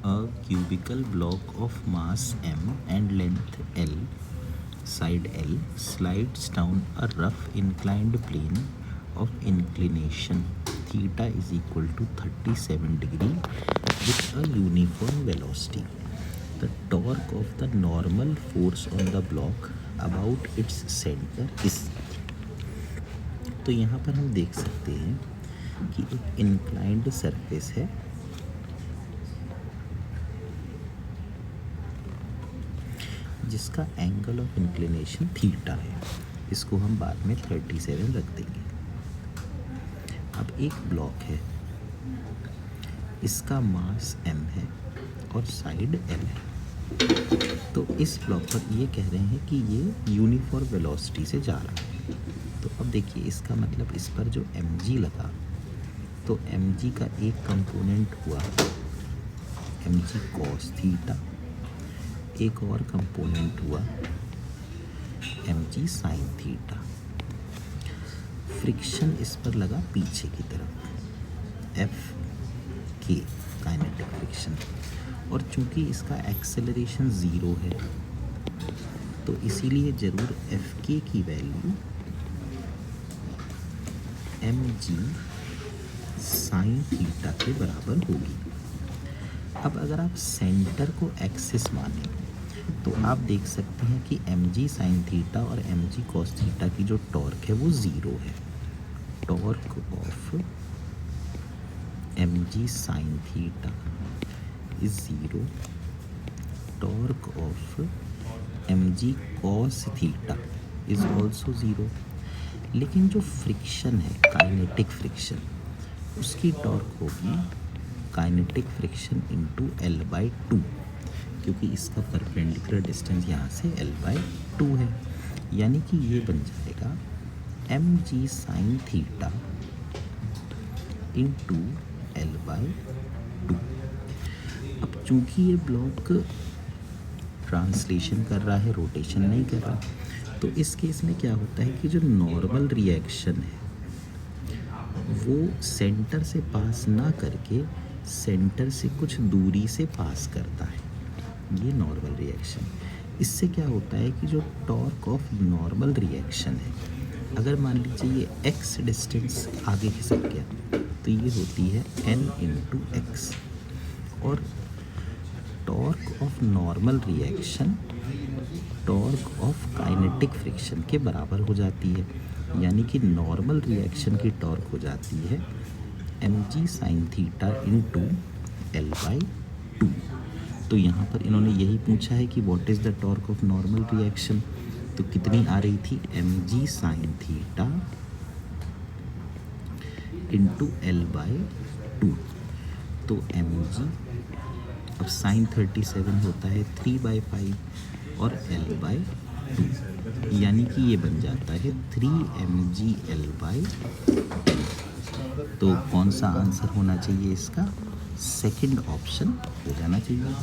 A cubical block of mass m and length L, side L, slides down a rough inclined plane of inclination theta is equal to 37 degree with a uniform velocity. The torque of the normal force on the block about its center is. तो यहाँ पर हम देख सकते हैं कि एक inclined surface है जिसका एंगल ऑफ इंक्लिनेशन थीटा है। इसको हम बाद में 37 रख देंगे। अब एक ब्लॉक है, इसका मास m है और साइड L है। तो इस ब्लॉक पर ये कह रहे हैं कि ये यूनिफॉर्म वेलोसिटी से जा रहा है। तो अब देखिए इसका मतलब इस पर जो mg लगा तो mg का एक कंपोनेंट हुआ mg cos थीटा, एक और कंपोनेंट हुआ mg sin थीटा। फ्रिक्शन इस पर लगा पीछे की तरफ एफ के काइनेटिक फ्रिक्शन, और चूंकि इसका एक्सेलरेशन ज़ीरो है तो इसीलिए ज़रूर एफ के की वैल्यू mg sin थीटा के बराबर होगी। अब अगर आप सेंटर को एक्सिस माने तो आप देख सकते हैं कि mg sin थीटा और mg cos थीटा की जो टॉर्क है वो ज़ीरो है। Torque of mg sin theta is zero, torque of mg cos theta is also zero. लेकिन जो फ्रिक्शन है काइनेटिक फ्रिक्शन, उसकी टॉर्क होगी काइनेटिक फ्रिक्शन इंटू L/2, क्योंकि इसका परपेंडिकुलर डिस्टेंस यहाँ से L/2 है। यानी कि ये बन जाएगा mg sin theta into L/2। अब चूंकि ये ब्लॉक ट्रांसलेशन कर रहा है, रोटेशन नहीं कर रहा, तो इस केस में क्या होता है कि जो नॉर्मल रिएक्शन है वो सेंटर से पास ना करके सेंटर से कुछ दूरी से पास करता है। ये नॉर्मल रिएक्शन। इससे क्या होता है कि जो टॉर्क ऑफ नॉर्मल रिएक्शन है, अगर मान लीजिए ये x डिस्टेंस आगे खिसक गया तो ये होती है n इंटू एक्स, और torque of normal reaction torque of kinetic friction के बराबर हो जाती है। यानी कि नॉर्मल रिएक्शन की टॉर्क हो जाती है mg sin theta into L/2। तो यहाँ पर इन्होंने यही पूछा है कि what is the torque of normal reaction, तो कितनी आ रही थी mg sin theta into L/2। तो mg अब sin 37 होता है 3/5 और L/2, यानी कि ये बन जाता है 3mg L/10। तो कौन सा आंसर होना चाहिए इसका? सेकंड ऑप्शन हो जाना चाहिए।